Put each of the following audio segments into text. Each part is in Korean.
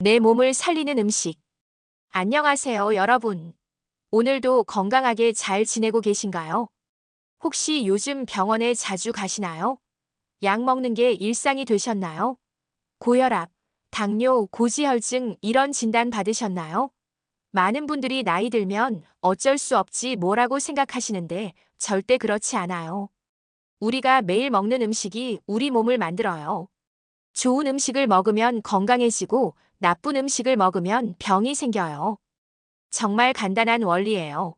내 몸을 살리는 음식. 안녕하세요, 여러분. 오늘도 건강하게 잘 지내고 계신가요? 혹시 요즘 병원에 자주 가시나요? 약 먹는 게 일상이 되셨나요? 고혈압, 당뇨, 고지혈증 이런 진단 받으셨나요? 많은 분들이 나이 들면 어쩔 수 없지 뭐라고 생각하시는데 절대 그렇지 않아요. 우리가 매일 먹는 음식이 우리 몸을 만들어요. 좋은 음식을 먹으면 건강해지고 나쁜 음식을 먹으면 병이 생겨요. 정말 간단한 원리예요.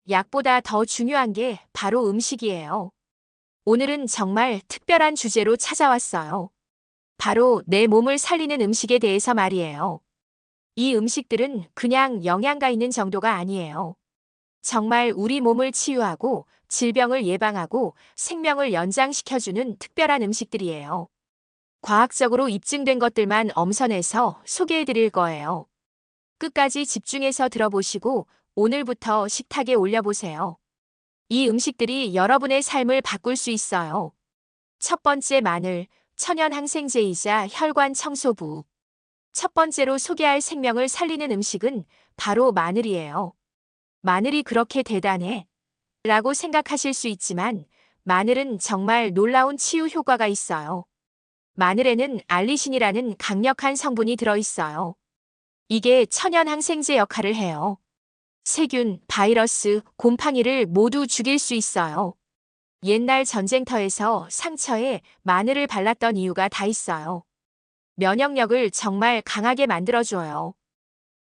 약보다 더 중요한 게 바로 음식이에요. 오늘은 정말 특별한 주제로 찾아왔어요. 바로 내 몸을 살리는 음식에 대해서 말이에요. 이 음식들은 그냥 영양가 있는 정도가 아니에요. 정말 우리 몸을 치유하고 질병을 예방하고 생명을 연장시켜주는 특별한 음식들이에요. 과학적으로 입증된 것들만 엄선해서 소개해 드릴 거예요. 끝까지 집중해서 들어보시고 오늘부터 식탁에 올려보세요. 이 음식들이 여러분의 삶을 바꿀 수 있어요. 첫 번째 마늘, 천연 항생제이자 혈관 청소부. 첫 번째로 소개할 생명을 살리는 음식은 바로 마늘이에요. 마늘이 그렇게 대단해? 라고 생각하실 수 있지만 마늘은 정말 놀라운 치유 효과가 있어요. 마늘에는 알리신이라는 강력한 성분이 들어있어요. 이게 천연 항생제 역할을 해요. 세균, 바이러스, 곰팡이를 모두 죽일 수 있어요. 옛날 전쟁터에서 상처에 마늘을 발랐던 이유가 다 있어요. 면역력을 정말 강하게 만들어줘요.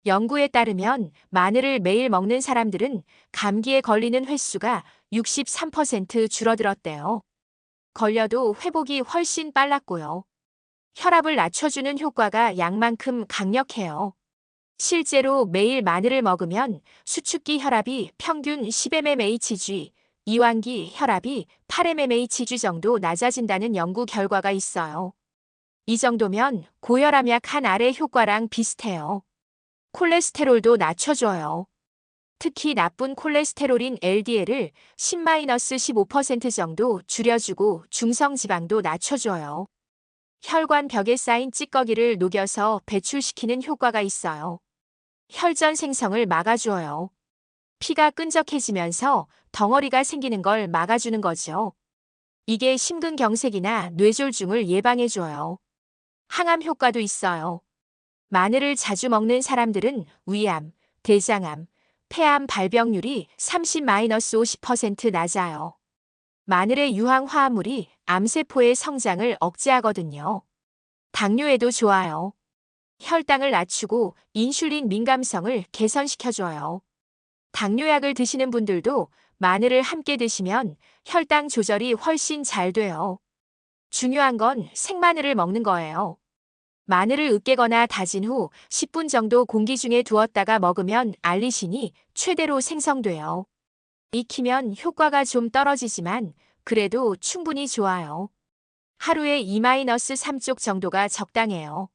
연구에 따르면 마늘을 매일 먹는 사람들은 감기에 걸리는 횟수가 63% 줄어들었대요. 걸려도 회복이 훨씬 빨랐고요. 혈압을 낮춰주는 효과가 약만큼 강력해요. 실제로 매일 마늘을 먹으면 수축기 혈압이 평균 10mmHg, 이완기 혈압이 8mmHg 정도 낮아진다는 연구 결과가 있어요. 이 정도면 고혈압 약 한 알의 효과랑 비슷해요. 콜레스테롤도 낮춰줘요. 특히 나쁜 콜레스테롤인 LDL을 10-15% 정도 줄여주고 중성지방도 낮춰줘요. 혈관 벽에 쌓인 찌꺼기를 녹여서 배출시키는 효과가 있어요. 혈전 생성을 막아주어요. 피가 끈적해지면서 덩어리가 생기는 걸 막아주는 거죠. 이게 심근경색이나 뇌졸중을 예방해줘요. 항암 효과도 있어요. 마늘을 자주 먹는 사람들은 위암, 대장암, 폐암 발병률이 30-50% 낮아요. 마늘의 유황 화합물이 암세포의 성장을 억제하거든요. 당뇨에도 좋아요. 혈당을 낮추고 인슐린 민감성을 개선시켜줘요. 당뇨약을 드시는 분들도 마늘을 함께 드시면 혈당 조절이 훨씬 잘 돼요. 중요한 건 생마늘을 먹는 거예요. 마늘을 으깨거나 다진 후 10분 정도 공기 중에 두었다가 먹으면 알리신이 최대로 생성돼요. 익히면 효과가 좀 떨어지지만 그래도 충분히 좋아요. 하루에 2-3쪽 정도가 적당해요.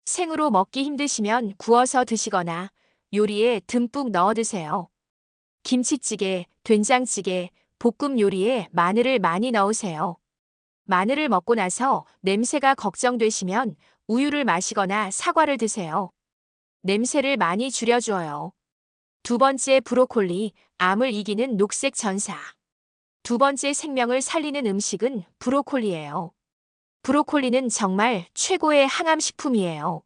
생으로 먹기 힘드시면 구워서 드시거나 요리에 듬뿍 넣어 드세요. 김치찌개, 된장찌개, 볶음 요리에 마늘을 많이 넣으세요. 마늘을 먹고 나서 냄새가 걱정되시면 우유를 마시거나 사과를 드세요. 냄새를 많이 줄여줘요. 두 번째 브로콜리, 암을 이기는 녹색 전사. 두 번째 생명을 살리는 음식은 브로콜리예요. 브로콜리는 정말 최고의 항암식품이에요.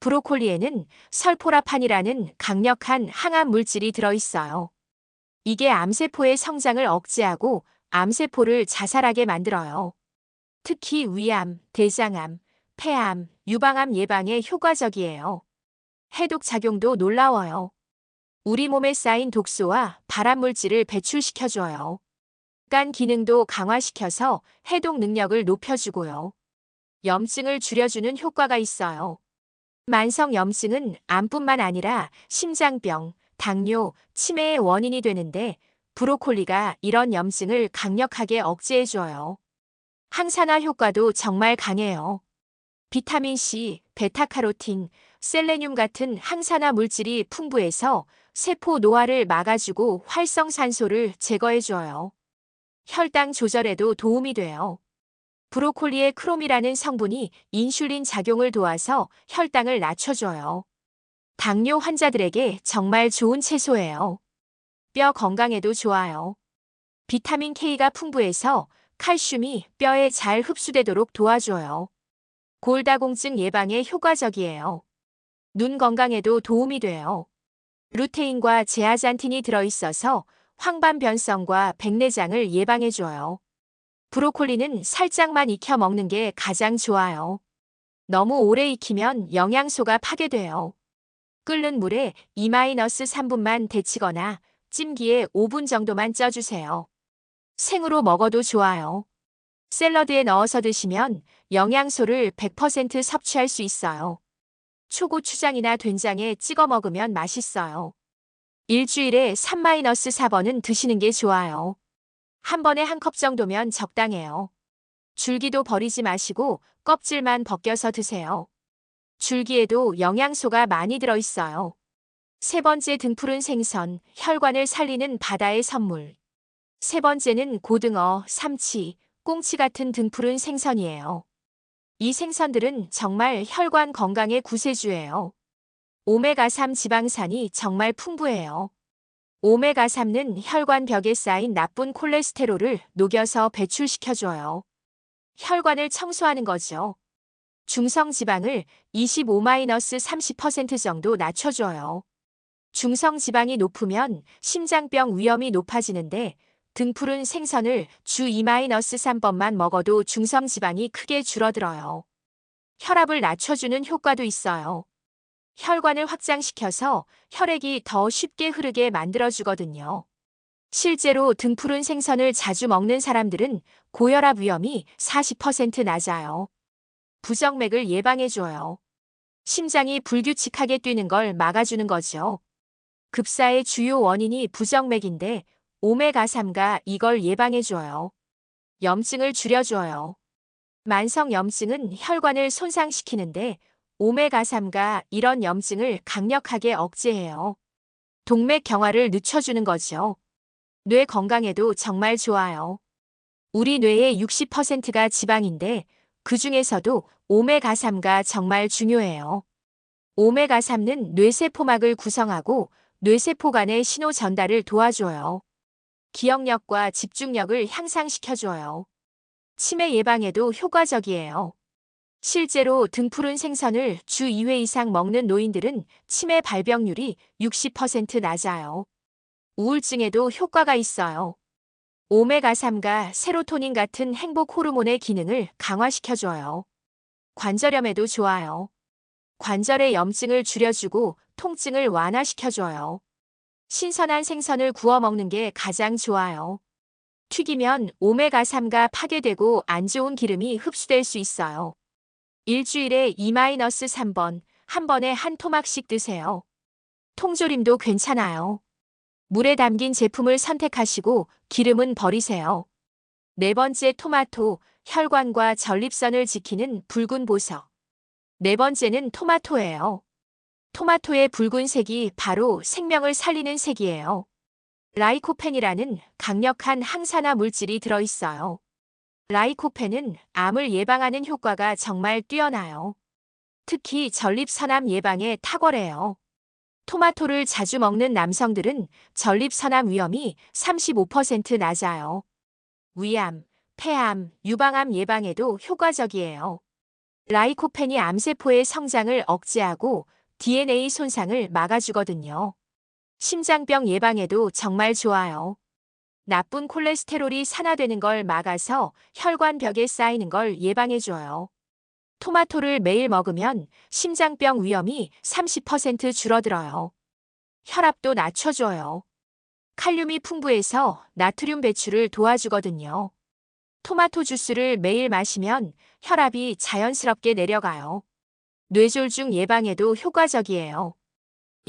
브로콜리에는 설포라판이라는 강력한 항암 물질이 들어있어요. 이게 암세포의 성장을 억제하고 암세포를 자살하게 만들어요. 특히 위암, 대장암, 폐암, 유방암 예방에 효과적이에요. 해독 작용도 놀라워요. 우리 몸에 쌓인 독소와 발암물질을 배출시켜줘요. 간 기능도 강화시켜서 해독 능력을 높여주고요. 염증을 줄여주는 효과가 있어요. 만성 염증은 암뿐만 아니라 심장병, 당뇨, 치매의 원인이 되는데 브로콜리가 이런 염증을 강력하게 억제해줘요. 항산화 효과도 정말 강해요. 비타민C, 베타카로틴, 셀레늄 같은 항산화 물질이 풍부해서 세포 노화를 막아주고 활성산소를 제거해줘요. 혈당 조절에도 도움이 돼요. 브로콜리의 크롬이라는 성분이 인슐린 작용을 도와서 혈당을 낮춰줘요. 당뇨 환자들에게 정말 좋은 채소예요. 뼈 건강에도 좋아요. 비타민 K가 풍부해서 칼슘이 뼈에 잘 흡수되도록 도와줘요. 골다공증 예방에 효과적이에요. 눈 건강에도 도움이 돼요. 루테인과 제아잔틴이 들어있어서 황반변성과 백내장을 예방해줘요. 브로콜리는 살짝만 익혀 먹는 게 가장 좋아요. 너무 오래 익히면 영양소가 파괴돼요. 끓는 물에 2-3분만 데치거나 찜기에 5분 정도만 쪄주세요. 생으로 먹어도 좋아요. 샐러드에 넣어서 드시면 영양소를 100% 섭취할 수 있어요. 초고추장이나 된장에 찍어 먹으면 맛있어요. 일주일에 3-4번은 드시는 게 좋아요. 한 번에 한 컵 정도면 적당해요. 줄기도 버리지 마시고 껍질만 벗겨서 드세요. 줄기에도 영양소가 많이 들어있어요. 세 번째, 등푸른 생선, 혈관을 살리는 바다의 선물. 세 번째는 고등어, 삼치, 꽁치 같은 등푸른 생선이에요. 이 생선들은 정말 혈관 건강의 구세주예요. 오메가3 지방산이 정말 풍부해요. 오메가3는 혈관 벽에 쌓인 나쁜 콜레스테롤을 녹여서 배출시켜줘요. 혈관을 청소하는 거죠. 중성 지방을 25-30% 정도 낮춰줘요. 중성 지방이 높으면 심장병 위험이 높아지는데 등푸른 생선을 주 2-3번만 먹어도 중성 지방이 크게 줄어들어요. 혈압을 낮춰주는 효과도 있어요. 혈관을 확장시켜서 혈액이 더 쉽게 흐르게 만들어주거든요. 실제로 등푸른 생선을 자주 먹는 사람들은 고혈압 위험이 40% 낮아요. 부정맥을 예방해줘요. 심장이 불규칙하게 뛰는 걸 막아주는 거죠. 급사의 주요 원인이 부정맥인데 오메가3가 이걸 예방해줘요. 염증을 줄여줘요. 만성 염증은 혈관을 손상시키는데 오메가3가 이런 염증을 강력하게 억제해요. 동맥 경화를 늦춰주는 거죠. 뇌 건강에도 정말 좋아요. 우리 뇌의 60%가 지방인데 그 중에서도 오메가3가 정말 중요해요. 오메가3는 뇌세포막을 구성하고 뇌세포 간의 신호 전달을 도와줘요. 기억력과 집중력을 향상시켜줘요. 치매 예방에도 효과적이에요. 실제로 등푸른 생선을 주 2회 이상 먹는 노인들은 치매 발병률이 60% 낮아요. 우울증에도 효과가 있어요. 오메가3가 세로토닌 같은 행복 호르몬의 기능을 강화시켜줘요. 관절염에도 좋아요. 관절의 염증을 줄여주고 통증을 완화시켜줘요. 신선한 생선을 구워 먹는 게 가장 좋아요. 튀기면 오메가3가 파괴되고 안 좋은 기름이 흡수될 수 있어요. 일주일에 2-3번, 한 번에 한 토막씩 드세요. 통조림도 괜찮아요. 물에 담긴 제품을 선택하시고 기름은 버리세요. 네 번째, 토마토, 혈관과 전립선을 지키는 붉은 보석. 네 번째는 토마토예요. 토마토의 붉은색이 바로 생명을 살리는 색이에요. 라이코펜이라는 강력한 항산화 물질이 들어있어요. 라이코펜은 암을 예방하는 효과가 정말 뛰어나요. 특히 전립선암 예방에 탁월해요. 토마토를 자주 먹는 남성들은 전립선암 위험이 35% 낮아요. 위암, 폐암, 유방암 예방에도 효과적이에요. 라이코펜이 암세포의 성장을 억제하고 DNA 손상을 막아주거든요. 심장병 예방에도 정말 좋아요. 나쁜 콜레스테롤이 산화되는 걸 막아서 혈관 벽에 쌓이는 걸 예방해줘요. 토마토를 매일 먹으면 심장병 위험이 30% 줄어들어요. 혈압도 낮춰줘요. 칼륨이 풍부해서 나트륨 배출을 도와주거든요. 토마토 주스를 매일 마시면 혈압이 자연스럽게 내려가요. 뇌졸중 예방에도 효과적이에요.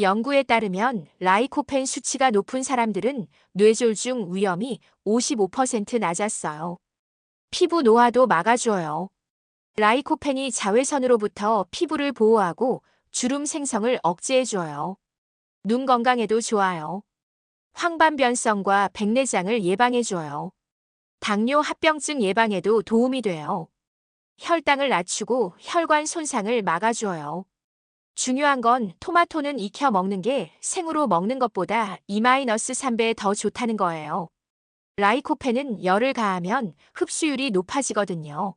연구에 따르면 라이코펜 수치가 높은 사람들은 뇌졸중 위험이 55% 낮았어요. 피부 노화도 막아줘요. 라이코펜이 자외선으로부터 피부를 보호하고 주름 생성을 억제해줘요. 눈 건강에도 좋아요. 황반변성과 백내장을 예방해줘요. 당뇨 합병증 예방에도 도움이 돼요. 혈당을 낮추고 혈관 손상을 막아주어요. 중요한 건 토마토는 익혀 먹는 게 생으로 먹는 것보다 2-3배 더 좋다는 거예요. 라이코펜은 열을 가하면 흡수율이 높아지거든요.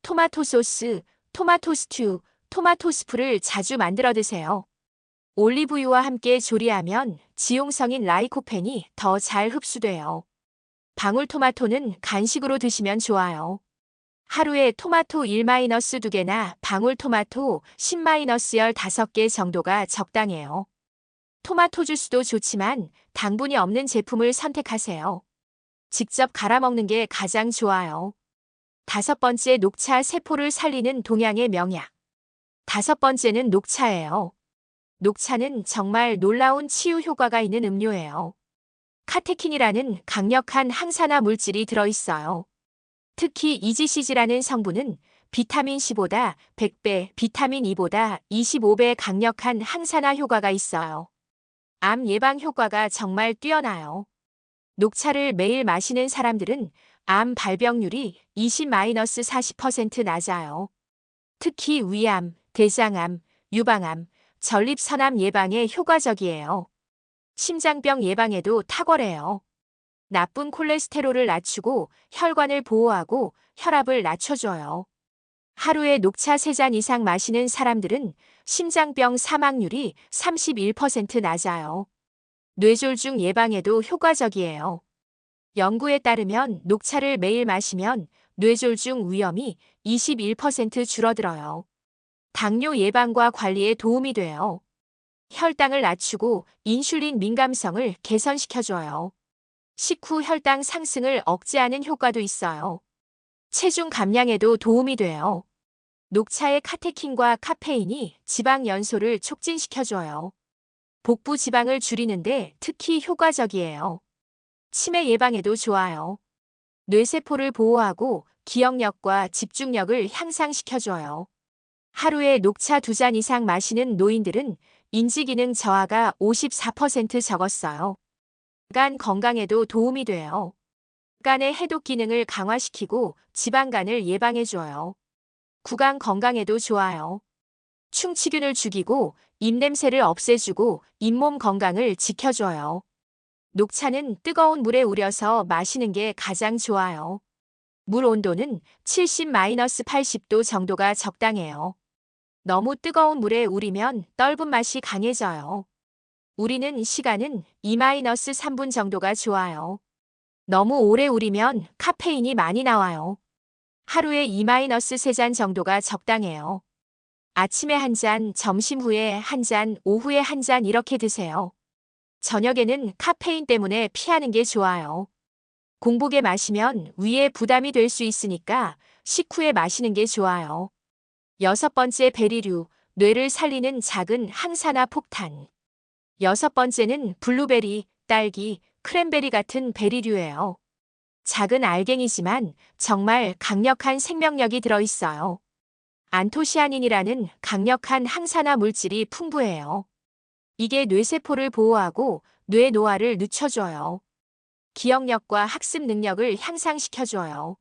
토마토 소스, 토마토 스튜, 토마토 스프를 자주 만들어 드세요. 올리브유와 함께 조리하면 지용성인 라이코펜이 더 잘 흡수돼요. 방울토마토는 간식으로 드시면 좋아요. 하루에 토마토 1-2개나 방울토마토 10-15개 정도가 적당해요. 토마토 주스도 좋지만 당분이 없는 제품을 선택하세요. 직접 갈아 먹는 게 가장 좋아요. 5번째, 녹차 세포를 살리는 동양의 명약. 5번째는 녹차예요. 녹차는 정말 놀라운 치유 효과가 있는 음료예요. 카테킨이라는 강력한 항산화 물질이 들어있어요. 특히 EGCG라는 성분은 비타민 C보다 100배, 비타민 E보다 25배 강력한 항산화 효과가 있어요. 암 예방 효과가 정말 뛰어나요. 녹차를 매일 마시는 사람들은 암 발병률이 20-40% 낮아요. 특히 위암, 대장암, 유방암, 전립선암 예방에 효과적이에요. 심장병 예방에도 탁월해요. 나쁜 콜레스테롤을 낮추고 혈관을 보호하고 혈압을 낮춰줘요. 하루에 녹차 3잔 이상 마시는 사람들은 심장병 사망률이 31% 낮아요. 뇌졸중 예방에도 효과적이에요. 연구에 따르면 녹차를 매일 마시면 뇌졸중 위험이 21% 줄어들어요. 당뇨 예방과 관리에 도움이 돼요. 혈당을 낮추고 인슐린 민감성을 개선시켜줘요. 식후 혈당 상승을 억제하는 효과도 있어요. 체중 감량에도 도움이 돼요. 녹차의 카테킨과 카페인이 지방 연소를 촉진시켜줘요. 복부 지방을 줄이는데 특히 효과적이에요. 치매 예방에도 좋아요. 뇌세포를 보호하고 기억력과 집중력을 향상시켜줘요. 하루에 녹차 2잔 이상 마시는 노인들은 인지기능 저하가 54% 적었어요. 간 건강에도 도움이 돼요. 간의 해독 기능을 강화시키고 지방간을 예방해줘요. 구강 건강에도 좋아요. 충치균을 죽이고 입냄새를 없애주고 잇몸 건강을 지켜줘요. 녹차는 뜨거운 물에 우려서 마시는 게 가장 좋아요. 물 온도는 70-80도 정도가 적당해요. 너무 뜨거운 물에 우리면 떫은 맛이 강해져요. 우리는 시간은 2-3분 정도가 좋아요. 너무 오래 우리면 카페인이 많이 나와요. 하루에 2-3잔 정도가 적당해요. 아침에 1잔, 점심 후에 1잔, 오후에 1잔 이렇게 드세요. 저녁에는 카페인 때문에 피하는 게 좋아요. 공복에 마시면 위에 부담이 될 수 있으니까 식후에 마시는 게 좋아요. 6번째, 베리류, 뇌를 살리는 작은 항산화 폭탄. 6번째는 블루베리, 딸기, 크랜베리 같은 베리류예요. 작은 알갱이지만 정말 강력한 생명력이 들어있어요. 안토시아닌이라는 강력한 항산화 물질이 풍부해요. 이게 뇌세포를 보호하고 뇌 노화를 늦춰줘요. 기억력과 학습 능력을 향상시켜줘요.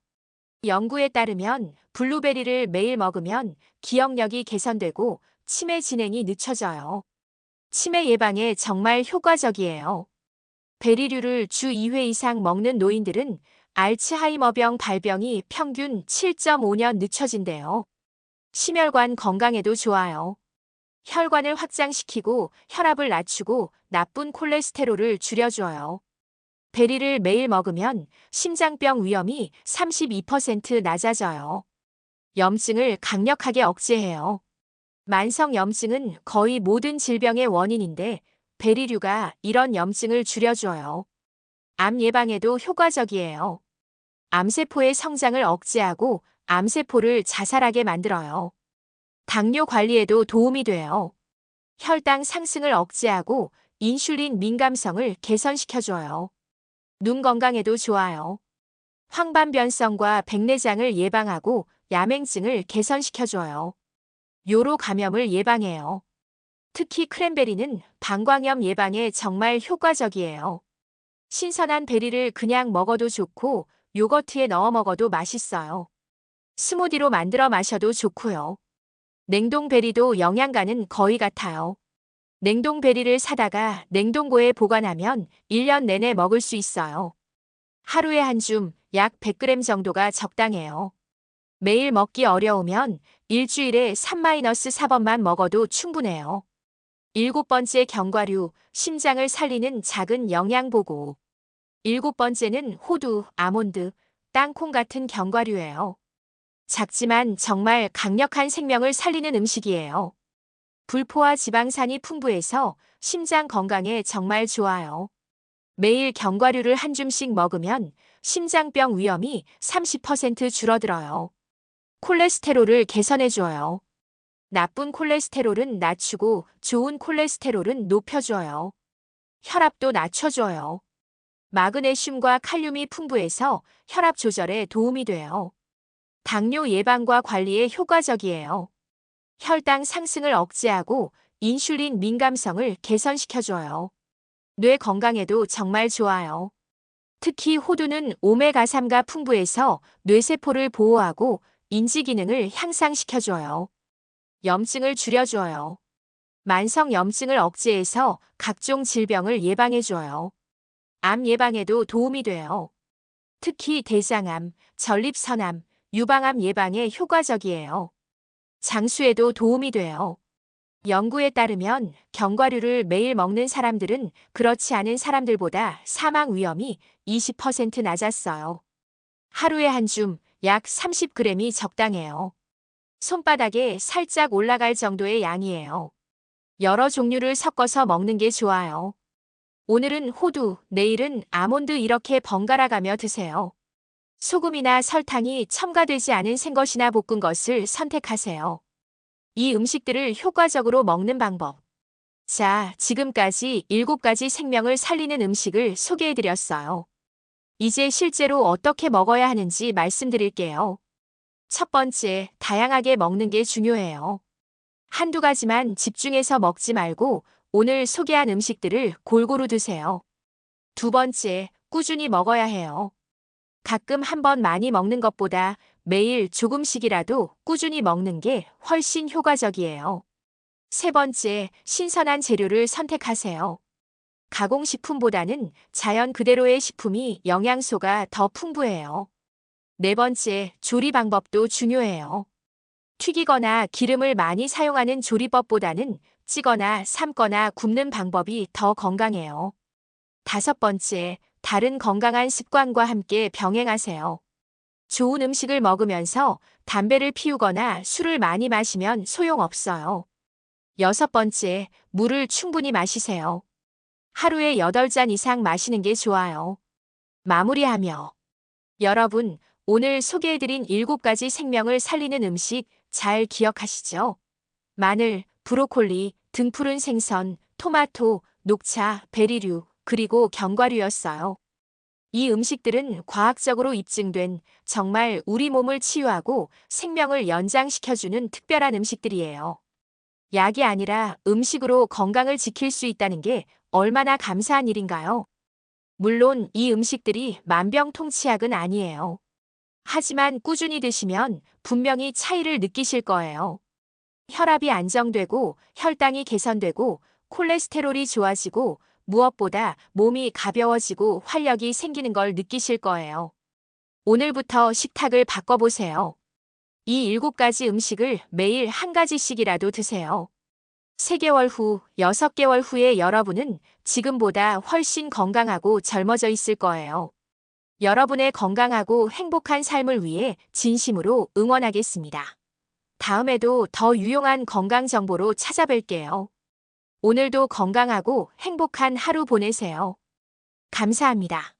연구에 따르면 블루베리를 매일 먹으면 기억력이 개선되고 치매 진행이 늦춰져요. 치매 예방에 정말 효과적이에요. 베리류를 주 2회 이상 먹는 노인들은 알츠하이머병 발병이 평균 7.5년 늦춰진대요. 심혈관 건강에도 좋아요. 혈관을 확장시키고 혈압을 낮추고 나쁜 콜레스테롤을 줄여줘요. 베리를 매일 먹으면 심장병 위험이 32% 낮아져요. 염증을 강력하게 억제해요. 만성 염증은 거의 모든 질병의 원인인데 베리류가 이런 염증을 줄여줘요. 암 예방에도 효과적이에요. 암세포의 성장을 억제하고 암세포를 자살하게 만들어요. 당뇨 관리에도 도움이 돼요. 혈당 상승을 억제하고 인슐린 민감성을 개선시켜줘요. 눈 건강에도 좋아요. 황반변성과 백내장을 예방하고 야맹증을 개선시켜줘요. 요로 감염을 예방해요. 특히 크랜베리는 방광염 예방에 정말 효과적이에요. 신선한 베리를 그냥 먹어도 좋고 요거트에 넣어 먹어도 맛있어요. 스무디로 만들어 마셔도 좋고요. 냉동베리도 영양가는 거의 같아요. 냉동베리를 사다가 냉동고에 보관하면 1년 내내 먹을 수 있어요. 하루에 한 줌, 약 100g 정도가 적당해요. 매일 먹기 어려우면 일주일에 3-4번만 먹어도 충분해요. 7번째 견과류, 심장을 살리는 작은 영양보고. 7번째는 호두, 아몬드, 땅콩 같은 견과류예요. 작지만 정말 강력한 생명을 살리는 음식이에요. 불포화 지방산이 풍부해서 심장 건강에 정말 좋아요. 매일 견과류를 한 줌씩 먹으면 심장병 위험이 30% 줄어들어요. 콜레스테롤을 개선해줘요. 나쁜 콜레스테롤은 낮추고 좋은 콜레스테롤은 높여줘요. 혈압도 낮춰줘요. 마그네슘과 칼륨이 풍부해서 혈압 조절에 도움이 돼요. 당뇨 예방과 관리에 효과적이에요. 혈당 상승을 억제하고 인슐린 민감성을 개선시켜줘요. 뇌 건강에도 정말 좋아요. 특히 호두는 오메가3가 풍부해서 뇌세포를 보호하고 인지 기능을 향상시켜줘요. 염증을 줄여줘요. 만성 염증을 억제해서 각종 질병을 예방해줘요. 암 예방에도 도움이 돼요. 특히 대장암, 전립선암, 유방암 예방에 효과적이에요. 장수에도 도움이 돼요. 연구에 따르면 견과류를 매일 먹는 사람들은 그렇지 않은 사람들보다 사망 위험이 20% 낮았어요. 하루에 한 줌, 약 30g이 적당해요. 손바닥에 살짝 올라갈 정도의 양이에요. 여러 종류를 섞어서 먹는 게 좋아요. 오늘은 호두, 내일은 아몬드 이렇게 번갈아 가며 드세요. 소금이나 설탕이 첨가되지 않은 생것이나 볶은 것을 선택하세요. 이 음식들을 효과적으로 먹는 방법. 자, 지금까지 7가지 생명을 살리는 음식을 소개해드렸어요. 이제 실제로 어떻게 먹어야 하는지 말씀드릴게요. 첫 번째, 다양하게 먹는 게 중요해요. 한두 가지만 집중해서 먹지 말고 오늘 소개한 음식들을 골고루 드세요. 두 번째, 꾸준히 먹어야 해요. 가끔 한번 많이 먹는 것보다 매일 조금씩이라도 꾸준히 먹는 게 훨씬 효과적이에요. 세 번째, 신선한 재료를 선택하세요. 가공식품보다는 자연 그대로의 식품이 영양소가 더 풍부해요. 네 번째, 조리 방법도 중요해요. 튀기거나 기름을 많이 사용하는 조리법보다는 찌거나 삶거나 굽는 방법이 더 건강해요. 다섯 번째, 다른 건강한 습관과 함께 병행하세요. 좋은 음식을 먹으면서 담배를 피우거나 술을 많이 마시면 소용없어요. 여섯 번째, 물을 충분히 마시세요. 하루에 8잔 이상 마시는 게 좋아요. 마무리하며 여러분, 오늘 소개해드린 7가지 생명을 살리는 음식 잘 기억하시죠? 마늘, 브로콜리, 등푸른 생선, 토마토, 녹차, 베리류, 그리고 견과류였어요. 이 음식들은 과학적으로 입증된 정말 우리 몸을 치유하고 생명을 연장시켜주는 특별한 음식들이에요. 약이 아니라 음식으로 건강을 지킬 수 있다는 게 얼마나 감사한 일인가요? 물론 이 음식들이 만병통치약은 아니에요. 하지만 꾸준히 드시면 분명히 차이를 느끼실 거예요. 혈압이 안정되고 혈당이 개선되고 콜레스테롤이 좋아지고 무엇보다 몸이 가벼워지고 활력이 생기는 걸 느끼실 거예요. 오늘부터 식탁을 바꿔보세요. 이 7가지 음식을 매일 한 가지씩이라도 드세요. 3개월 후, 6개월 후에 여러분은 지금보다 훨씬 건강하고 젊어져 있을 거예요. 여러분의 건강하고 행복한 삶을 위해 진심으로 응원하겠습니다. 다음에도 더 유용한 건강 정보로 찾아뵐게요. 오늘도 건강하고 행복한 하루 보내세요. 감사합니다.